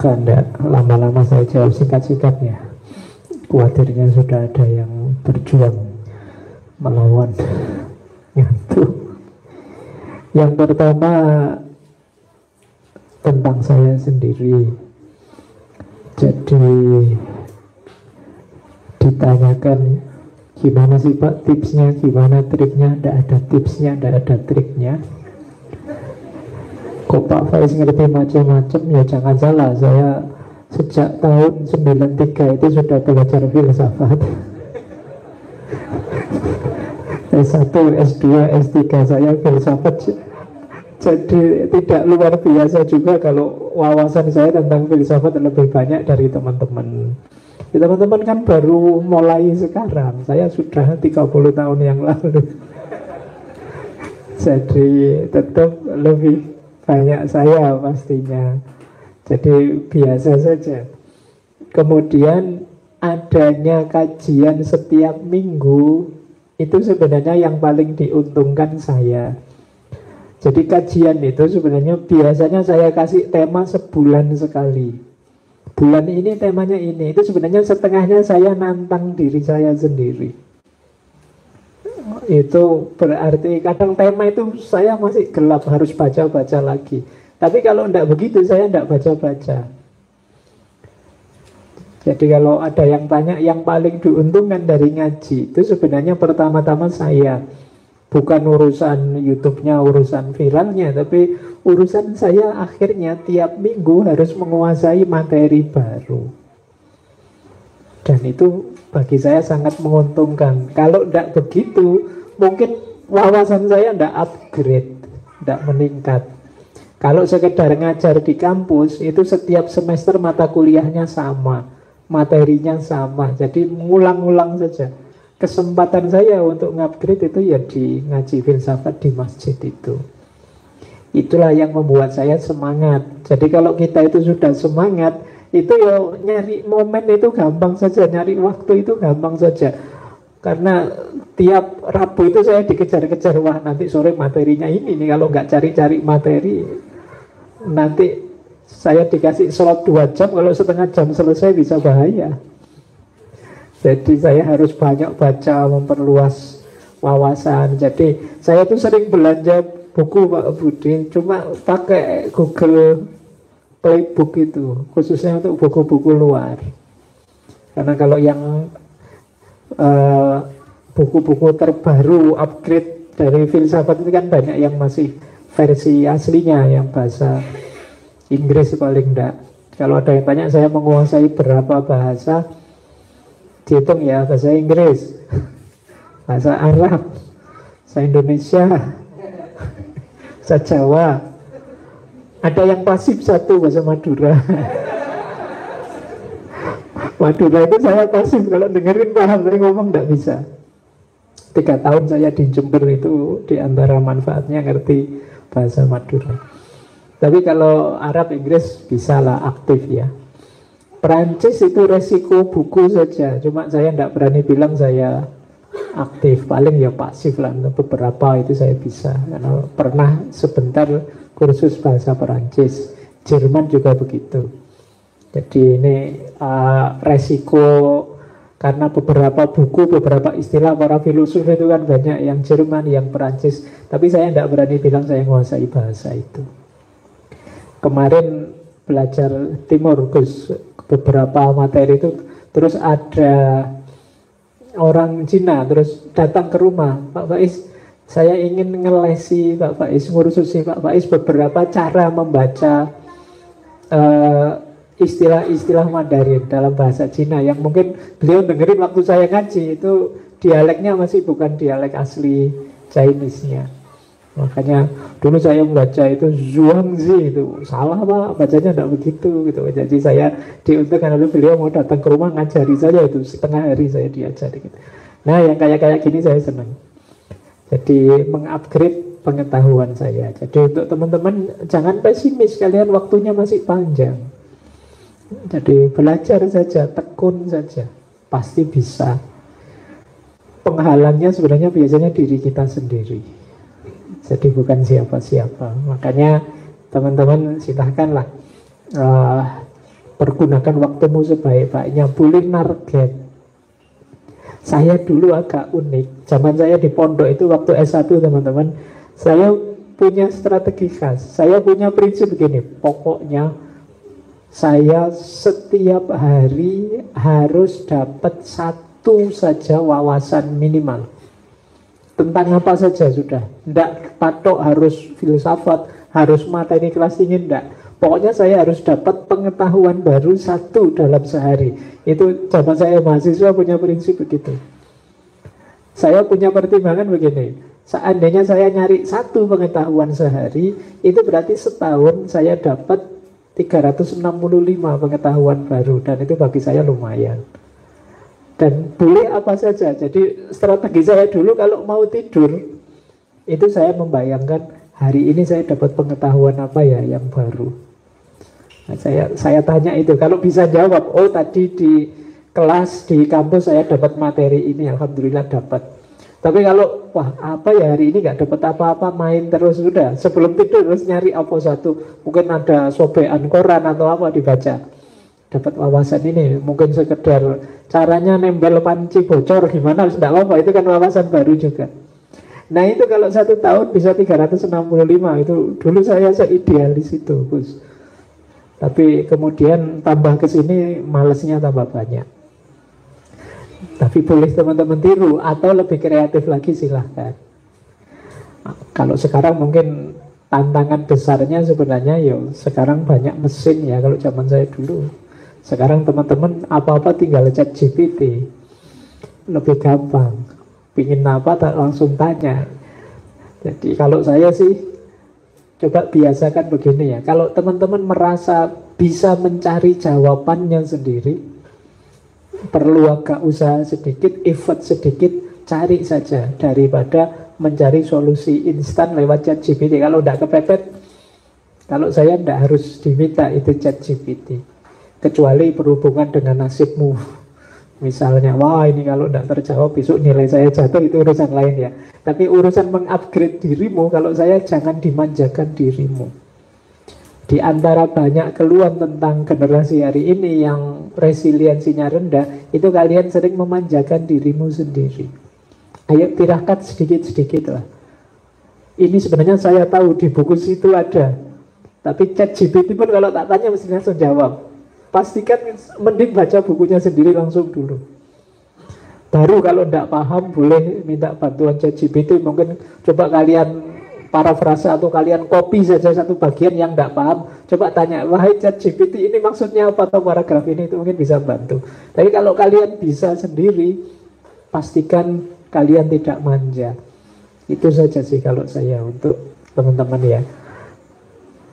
Maka enggak lama-lama saya jawab singkat-singkat ya. Khawatirnya sudah ada yang berjuang melawan ngantuk. Yang pertama tentang saya sendiri. Jadi ditanyakan gimana sih Pak tipsnya, gimana triknya? Tidak ada tipsnya, tidak ada triknya. Kok Pak Faiz ngerti macam-macam? Ya jangan salah, saya sejak tahun 93 itu sudah belajar filsafat. S1, S2, S3 saya filsafat. Jadi tidak luar biasa juga kalau wawasan saya tentang filsafat lebih banyak dari teman-teman. Ya, teman-teman kan baru mulai sekarang. Saya sudah 30 tahun yang lalu. Jadi tetap lebih banyak saya pastinya. Jadi biasa saja. Kemudian adanya kajian setiap minggu itu sebenarnya yang paling diuntungkan saya. Jadi kajian itu sebenarnya biasanya saya kasih tema sebulan sekali. Bulan ini temanya ini. Itu sebenarnya setengahnya saya nantang diri saya sendiri. Itu berarti kadang tema itu saya masih gelap, harus baca-baca lagi. Tapi kalau tidak begitu saya tidak baca-baca. Jadi kalau ada yang tanya yang paling diuntungkan dari ngaji itu sebenarnya pertama-tama saya. Bukan urusan YouTube-nya, urusan viralnya, tapi urusan saya akhirnya tiap minggu harus menguasai materi baru. Dan itu bagi saya sangat menguntungkan. Kalau tidak begitu, mungkin wawasan saya tidak upgrade, tidak meningkat. Kalau sekedar ngajar di kampus, itu setiap semester mata kuliahnya sama, materinya sama, jadi mengulang-ulang saja. Kesempatan saya untuk ngupgrade itu ya di ngaji filsafat di masjid itu. Itulah yang membuat saya semangat. Jadi kalau kita itu sudah semangat, itu ya nyari momen itu gampang saja, nyari waktu itu gampang saja. Karena tiap Rabu itu saya dikejar-kejar, wah nanti sore materinya ini nih, kalau nggak cari-cari materi, nanti saya dikasih sholat 2 jam, kalau setengah jam selesai bisa bahaya. Jadi saya harus banyak baca, memperluas wawasan. Jadi saya tuh sering belanja buku Pak Budi, cuma pakai Google Playbook itu, khususnya untuk buku-buku luar. Karena kalau yang buku-buku terbaru, upgrade dari filsafat itu kan banyak yang masih versi aslinya, yang bahasa Inggris paling enggak. Kalau ada yang tanya saya menguasai berapa bahasa, dihitung ya, bahasa Inggris, bahasa Arab, bahasa Indonesia, bahasa Jawa. Ada yang pasif satu, bahasa Madura. Madura itu saya pasif, kalau dengerin paham, tapi ngomong tidak bisa. 3 tahun saya di Jember itu, di antara manfaatnya ngerti bahasa Madura. Tapi kalau Arab, Inggris bisa lah, aktif ya. Perancis itu resiko buku saja, cuma saya tidak berani bilang saya aktif, paling ya pasif lah. Beberapa itu saya bisa, karena pernah sebentar kursus bahasa Perancis. Jerman juga begitu. Jadi ini resiko, karena beberapa buku, beberapa istilah para filosof itu kan banyak yang Jerman, yang Perancis. Tapi saya tidak berani bilang saya menguasai bahasa itu. Kemarin belajar Timur, Gus, beberapa materi itu, terus ada orang Cina terus datang ke rumah, Pak Faiz, saya ingin ngelesi Pak Faiz, ngurusi Pak Faiz beberapa cara membaca istilah-istilah Mandarin dalam bahasa Cina yang mungkin beliau dengerin waktu saya ngaji, itu dialeknya masih bukan dialek asli Chinese-nya. Makanya dulu saya membaca itu Zhuangzi, itu salah Pak, bacanya tidak begitu gitu. Jadi saya diuntungkan oleh beliau mau datang ke rumah ngajari saya, itu setengah hari saya diajari gitu. Nah yang kayak gini saya senang. Jadi mengupgrade pengetahuan saya. Jadi untuk teman-teman jangan pesimis, kalian waktunya masih panjang. Jadi belajar saja, tekun saja, pasti bisa. Penghalangnya sebenarnya biasanya diri kita sendiri. Jadi bukan siapa-siapa. Makanya teman-teman silahkanlah Pergunakan waktumu sebaik-baiknya, boleh target. Saya dulu agak unik. Zaman saya di pondok itu waktu S1 teman-teman, saya punya strategi khas. Saya punya prinsip begini, pokoknya saya setiap hari harus dapat satu saja wawasan minimal. Tentang apa saja sudah. Tidak patok harus filsafat, harus materi kelas tinggi, tidak. Pokoknya saya harus dapat pengetahuan baru satu dalam sehari. Itu zaman saya mahasiswa punya prinsip begitu. Saya punya pertimbangan begini. Seandainya saya nyari satu pengetahuan sehari, itu berarti setahun saya dapat 365 pengetahuan baru. Dan itu bagi saya lumayan. Dan boleh apa saja. Jadi strategi saya dulu kalau mau tidur, itu saya membayangkan hari ini saya dapat pengetahuan apa ya yang baru. Nah, saya tanya itu, kalau bisa jawab, oh tadi di kelas, di kampus saya dapat materi ini, alhamdulillah dapat. Tapi kalau, wah apa ya hari ini gak dapat apa-apa, main terus, sudah sebelum tidur terus nyari apa satu, mungkin ada sobekan koran atau apa dibaca, dapat wawasan ini, mungkin sekedar caranya nembel panci bocor gimana, tidak apa-apa, itu kan wawasan baru juga. Nah itu kalau 1 tahun bisa 365, itu dulu saya seidealis itu Gus. Tapi kemudian tambah ke sini malesnya tambah banyak. Tapi boleh teman-teman tiru atau lebih kreatif lagi silahkan. Kalau sekarang mungkin tantangan besarnya sebenarnya sekarang banyak mesin ya, kalau zaman saya dulu. Sekarang teman-teman apa-apa tinggal chat GPT. Lebih gampang. Pingin apa tak langsung tanya. Jadi kalau saya sih coba biasakan begini ya. Kalau teman-teman merasa bisa mencari jawabannya sendiri, perlu agak usaha sedikit, effort sedikit, cari saja daripada mencari solusi instan lewat chat GPT. Kalau tidak kepepet, kalau saya tidak harus diminta itu chat GPT, kecuali berhubungan dengan nasibmu. Misalnya, wah ini kalau tidak terjawab besok nilai saya jatuh, itu urusan lain ya. Tapi urusan mengupgrade dirimu, kalau saya jangan dimanjakan dirimu. Di antara banyak keluhan tentang generasi hari ini yang resiliensinya rendah, itu kalian sering memanjakan dirimu sendiri. Ayo tirakat sedikit-sedikit lah. Ini sebenarnya saya tahu di buku situ ada, tapi chat GPT pun kalau tak tanya mesti langsung jawab. Pastikan mending baca bukunya sendiri langsung dulu. Baru kalau tidak paham boleh minta bantuan ChatGPT. Mungkin coba kalian parafrase atau kalian copy saja satu bagian yang tidak paham. Coba tanya, wahai ChatGPT ini maksudnya apa, atau paragraf ini, itu mungkin bisa bantu. Tapi kalau kalian bisa sendiri, pastikan kalian tidak manja. Itu saja sih kalau saya untuk teman-teman ya.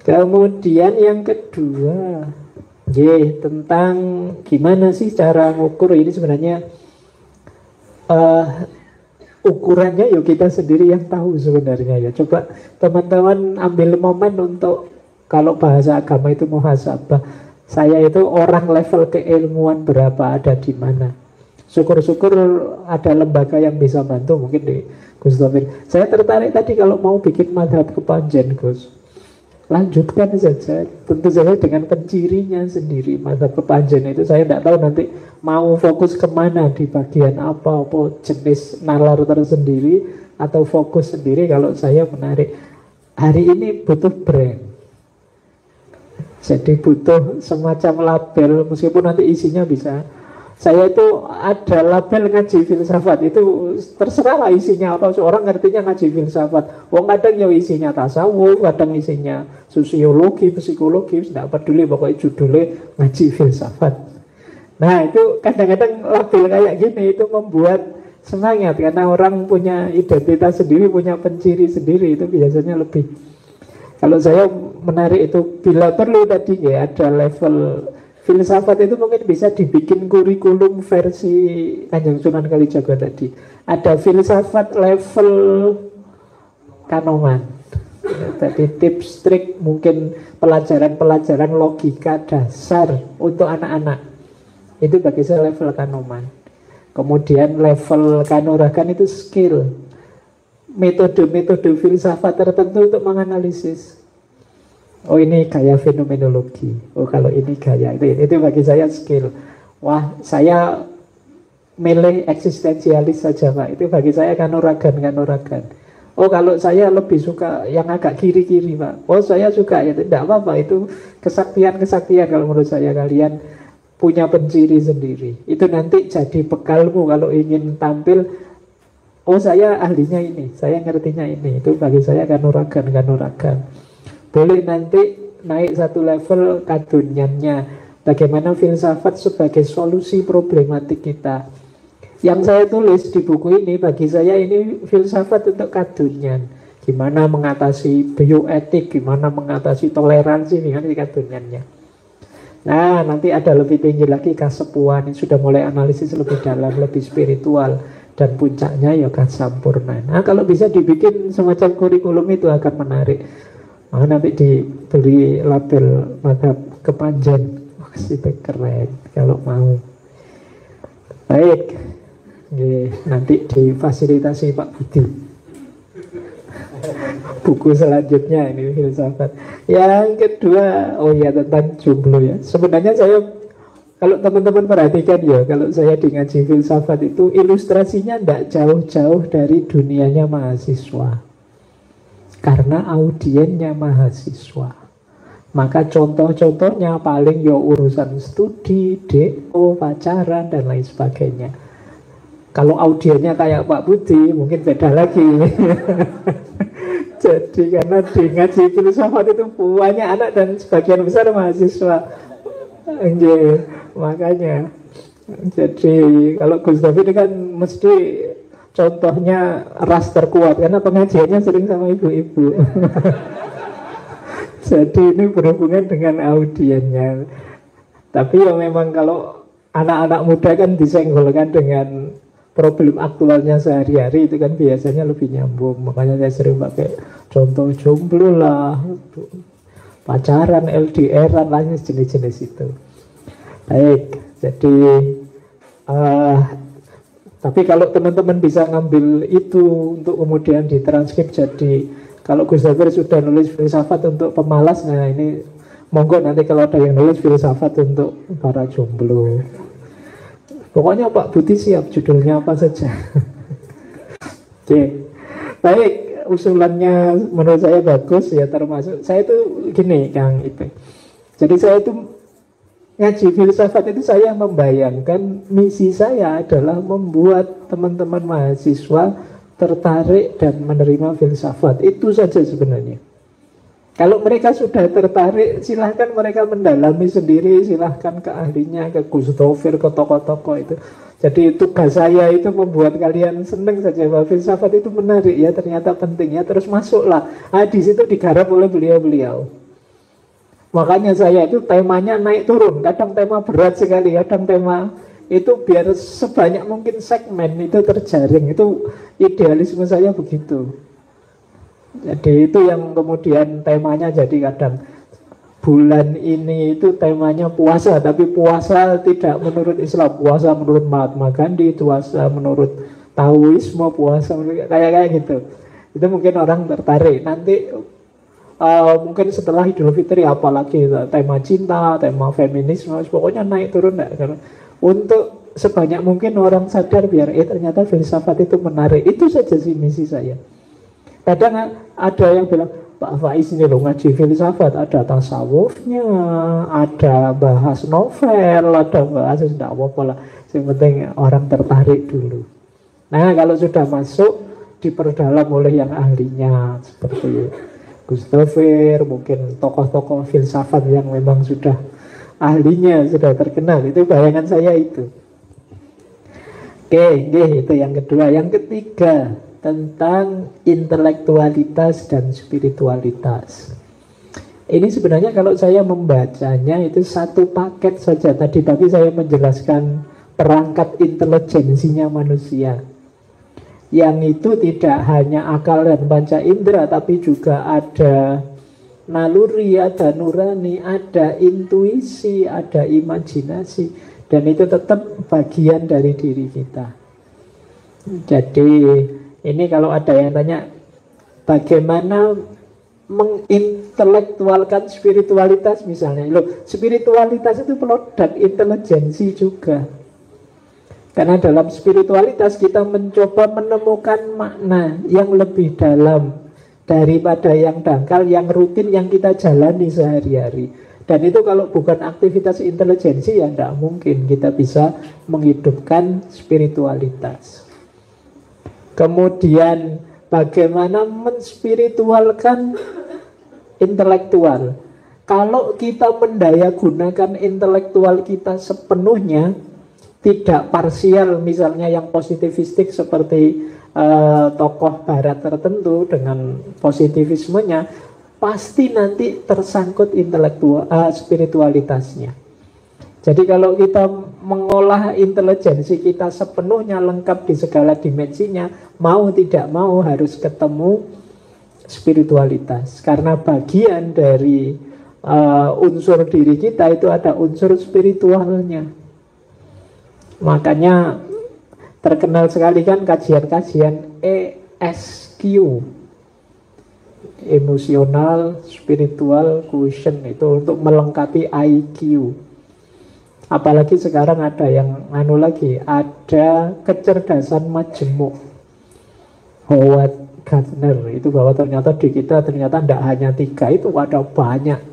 Kemudian yang kedua, tentang gimana sih cara ngukur ini sebenarnya ukurannya kita sendiri yang tahu sebenarnya ya. Coba teman-teman ambil momen untuk, kalau bahasa agama itu muhasabah, saya itu orang level keilmuan berapa, ada di mana. Syukur-syukur ada lembaga yang bisa bantu, mungkin di Gus Taufik. Saya tertarik tadi kalau mau bikin madhab kepanjen Gus, lanjutkan saja, tentu saja dengan pencirinya sendiri. Madhab kepanjen itu saya tidak tahu nanti mau fokus kemana, di bagian apa jenis nalar tersendiri, atau fokus sendiri. Kalau saya menarik, hari ini butuh brand, jadi butuh semacam label, meskipun nanti isinya bisa, saya itu ada label ngaji filsafat, itu terserah lah isinya apa, seorang ngertinya ngaji filsafat. Wong kadang isinya tasawuf, kadang isinya sosiologi, psikologi, tidak peduli, pokoknya judulnya ngaji filsafat. Nah itu kadang-kadang label kayak gini itu membuat semangat, karena orang punya identitas sendiri, punya penciri sendiri, itu biasanya lebih. Kalau saya menarik itu, bila perlu tadi ada level filsafat itu mungkin bisa dibikin kurikulum versi Kanjeng Sunan Kalijaga tadi. Ada filsafat level Kanoman. Tadi tips trik, mungkin pelajaran-pelajaran logika dasar untuk anak-anak. Itu bagi saya level Kanoman. Kemudian level Kanuragan itu skill, metode-metode filsafat tertentu untuk menganalisis. Oh ini gaya fenomenologi. Oh kalau ini gaya itu bagi saya skill. Wah saya milih eksistensialis saja Pak. Itu bagi saya kanuragan. Oh kalau saya lebih suka yang agak kiri-kiri Pak. Oh saya suka ya tidak apa-apa. Itu kesaktian kalau menurut saya. Kalian punya penciri sendiri. Itu nanti jadi bekalmu kalau ingin tampil. Oh saya ahlinya ini, saya ngertinya ini. Itu bagi saya kanuragan. Boleh nanti naik satu level kaduniannya. Bagaimana filsafat sebagai solusi problematik kita. Yang saya tulis di buku ini, bagi saya ini filsafat untuk kadunian. Gimana mengatasi bioetik, gimana mengatasi toleransi, gimana kaduniannya. Nah, nanti ada lebih tinggi lagi kasepuan. Ini sudah mulai analisis lebih dalam, lebih spiritual. Dan puncaknya ya kasampurna. Nah, kalau bisa dibikin semacam kurikulum itu akan menarik. Nanti diberi label madhab kepanjen. Itu keren kalau mau. Baik. Nanti difasilitasi Pak Budi. Buku selanjutnya ini filsafat. Yang kedua, oh ya tentang jomblo ya. Sebenarnya saya, kalau teman-teman perhatikan ya, kalau saya di ngaji filsafat itu ilustrasinya tidak jauh-jauh dari dunianya mahasiswa. Karena audiennya mahasiswa. Maka contoh-contohnya paling ya urusan studi, DO, pacaran, dan lain sebagainya. Kalau audiennya kayak Pak Budi, mungkin beda lagi. Jadi karena di ngaji filsafat itu banyak anak dan sebagian besar mahasiswa. Makanya. Jadi kalau Gus David ini kan mesti contohnya ras terkuat karena pengajiannya sering sama ibu-ibu. Jadi ini berhubungan dengan audiennya. Tapi ya memang kalau anak-anak muda kan disenggolkan dengan problem aktualnya sehari-hari, itu kan biasanya lebih nyambung. Makanya saya sering pakai contoh jomblo lah, pacaran, LDR-an, lainnya jenis-jenis itu. Baik, jadi tapi kalau teman-teman bisa ngambil itu untuk kemudian ditranskrip jadi, kalau Gus Dur sudah nulis filsafat untuk pemalas, nah ini monggo nanti kalau ada yang nulis filsafat untuk para jomblo. Pokoknya Pak Budi siap judulnya apa saja. Oke. Baik, usulannya menurut saya bagus ya, termasuk saya itu gini Kang Ipe. Jadi saya itu ngaji filsafat itu saya membayangkan misi saya adalah membuat teman-teman mahasiswa tertarik dan menerima filsafat. Itu saja sebenarnya. Kalau mereka sudah tertarik, silahkan mereka mendalami sendiri, silahkan ke ahlinya, ke Gus Dovir, ke tokoh-tokoh itu. Jadi tugas saya itu membuat kalian senang saja bahwa filsafat itu menarik ya, ternyata penting ya, terus masuklah. Di situ digarap oleh beliau-beliau. Makanya saya itu temanya naik turun, kadang tema berat sekali, kadang tema itu biar sebanyak mungkin segmen itu terjaring. Itu idealisme saya begitu. Jadi itu yang kemudian temanya jadi kadang bulan ini itu temanya puasa, tapi puasa tidak menurut Islam, puasa menurut Mahatma Gandhi, puasa menurut Taoisme, puasa kayak gitu. Itu mungkin orang tertarik. Nanti mungkin setelah Idul Fitri apalagi tema cinta, tema feminisme, pokoknya naik turun enggak. Untuk sebanyak mungkin orang sadar biar ternyata filsafat itu menarik. Itu saja sih misi saya. Kadang ada yang bilang, Pak Faiz ini loh ngaji filsafat, ada tasawufnya, ada bahas novel, ada bahas tidak apa-apa lah. Yang penting orang tertarik dulu. Nah kalau sudah masuk, diperdalam oleh yang ahlinya seperti Gus Dovir, mungkin tokoh-tokoh filsafat yang memang sudah ahlinya, sudah terkenal. Itu bayangan saya itu. Oke, itu yang kedua. Yang ketiga, tentang intelektualitas dan spiritualitas. Ini sebenarnya kalau saya membacanya itu satu paket saja. Tadi pagi saya menjelaskan perangkat intelijensinya manusia, yang itu tidak hanya akal dan panca indera, tapi juga ada naluri, ada nurani, ada intuisi, ada imajinasi, dan itu tetap bagian dari diri kita. Jadi ini kalau ada yang tanya bagaimana mengintelektualkan spiritualitas misalnya. Loh, spiritualitas itu produk intelijensi juga. Karena dalam spiritualitas kita mencoba menemukan makna yang lebih dalam daripada yang dangkal, yang rutin, yang kita jalani sehari-hari. Dan itu kalau bukan aktivitas intelijensi ya tidak mungkin kita bisa menghidupkan spiritualitas. Kemudian bagaimana menspiritualkan intelektual. Kalau kita mendaya gunakan intelektual kita sepenuhnya, tidak parsial misalnya yang positivistik seperti tokoh barat tertentu dengan positivismenya, pasti nanti tersangkut intelektual spiritualitasnya. Jadi kalau kita mengolah intelijensi kita sepenuhnya lengkap di segala dimensinya, mau tidak mau harus ketemu spiritualitas. Karena bagian dari unsur diri kita itu ada unsur spiritualnya. Makanya terkenal sekali kan kajian-kajian ESQ, emosional spiritual quotient, itu untuk melengkapi IQ. Apalagi sekarang ada yang lagi, ada kecerdasan majemuk, Howard Gardner, itu bahwa ternyata di kita ternyata tidak hanya 3, itu ada banyak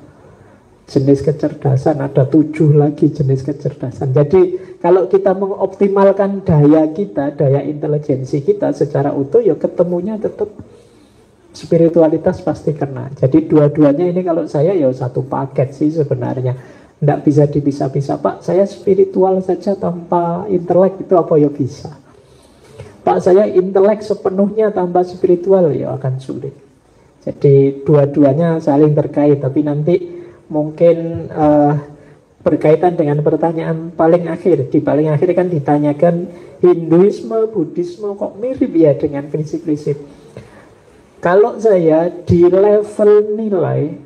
jenis kecerdasan, ada 7 lagi jenis kecerdasan. Jadi kalau kita mengoptimalkan daya kita, daya intelijensi kita secara utuh, ya ketemunya tetap spiritualitas pasti kena. Jadi dua-duanya ini kalau saya ya satu paket sih sebenarnya. Tidak bisa dipisah-pisah. Pak, saya spiritual saja tanpa intelek itu apa ya bisa? Pak, saya intelek sepenuhnya tanpa spiritual ya akan sulit. Jadi dua-duanya saling terkait. Tapi nanti mungkin berkaitan dengan pertanyaan paling akhir. Di paling akhir kan ditanyakan Hinduisme, Buddhisme kok mirip ya dengan prinsip-prinsip. Kalau saya di level nilai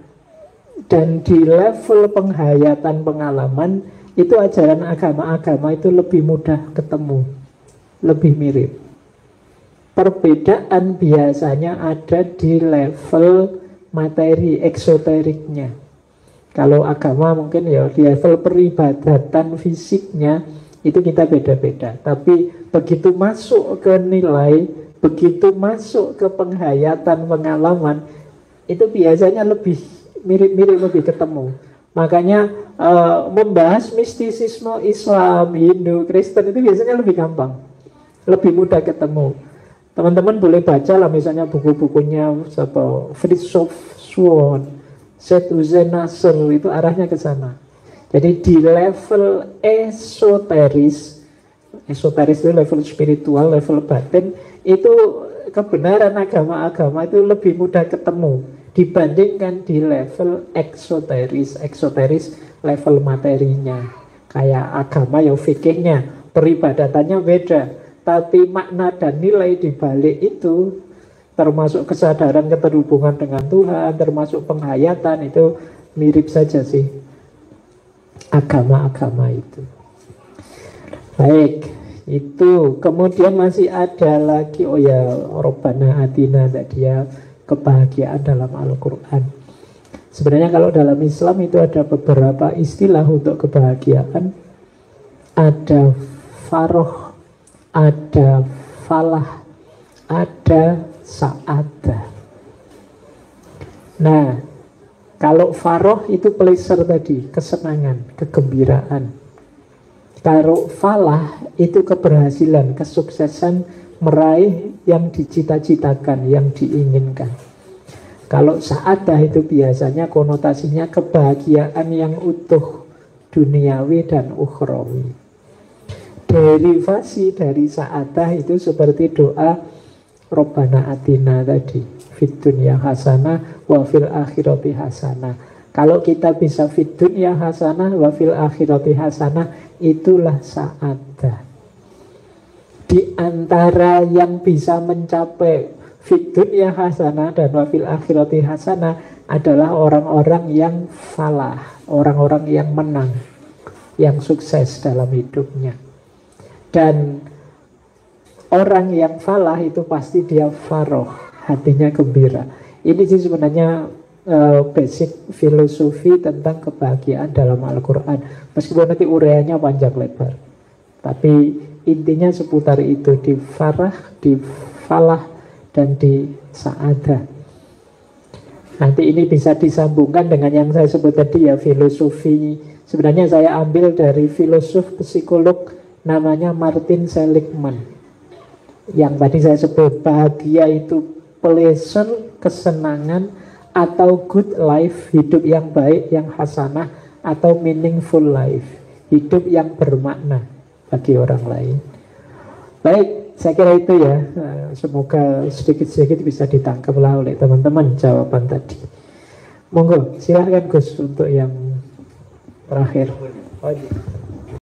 dan di level penghayatan pengalaman, itu ajaran agama-agama itu lebih mudah ketemu, lebih mirip. Perbedaan biasanya ada di level materi, eksoteriknya. Kalau agama mungkin ya di level peribadatan fisiknya itu kita beda-beda. Tapi begitu masuk ke nilai, begitu masuk ke penghayatan pengalaman, itu biasanya lebih mirip-mirip, lebih ketemu. Makanya membahas mistisisme Islam, Hindu, Kristen itu biasanya lebih gampang, lebih mudah ketemu. Teman-teman boleh baca lah misalnya buku-bukunya Fritjof Swan, Syed Hussein Nasr, itu arahnya ke sana. Jadi di level esoteris itu level spiritual, level batin, itu kebenaran agama-agama itu lebih mudah ketemu dibandingkan di level eksoteris. Eksoteris level materinya, kayak agama ya fikihnya, peribadatannya beda, tapi makna dan nilai di balik itu, termasuk kesadaran keterhubungan dengan Tuhan, termasuk penghayatan, itu mirip saja sih agama-agama itu. Baik, itu kemudian masih ada lagi, oh ya, Robbana Atina tadi ya, kebahagiaan dalam Al-Quran. Sebenarnya kalau dalam Islam itu ada beberapa istilah untuk kebahagiaan. Ada faroh, ada falah, ada sa'adah. Nah, kalau faroh itu pleasure tadi, kesenangan, kegembiraan. Kalau falah itu keberhasilan, kesuksesan, meraih yang dicita-citakan, yang diinginkan. Kalau sa'adah itu biasanya konotasinya kebahagiaan yang utuh, duniawi dan ukhrawi. Derivasi dari sa'adah itu seperti doa Robbana Atina tadi, fid dunya hasanah wa fil akhirati hasanah. Kalau kita bisa fid dunya hasanah wa fil akhirati hasanah, itulah sa'adah. Di antara yang bisa mencapai fid dunya hasanah dan wa fil akhirati hasanah adalah orang-orang yang falah, orang-orang yang menang, yang sukses dalam hidupnya. Dan orang yang falah itu pasti dia faroh, hatinya gembira. Ini sih sebenarnya basic filosofi tentang kebahagiaan dalam Al-Quran. Meskipun nanti uraiannya panjang lebar, tapi intinya seputar itu, di farah, di falah, dan di sa'adah. Nanti ini bisa disambungkan dengan yang saya sebut tadi ya, filosofi. Sebenarnya saya ambil dari filosof psikolog namanya Martin Seligman. Yang tadi saya sebut, bahagia itu pleasure, kesenangan, atau good life, hidup yang baik, yang hasanah, atau meaningful life, hidup yang bermakna bagi orang lain. Baik, saya kira itu ya. Semoga sedikit-sedikit bisa ditangkaplah oleh teman-teman jawaban tadi. Monggo, silakan Gus untuk yang terakhir. Oh, iya.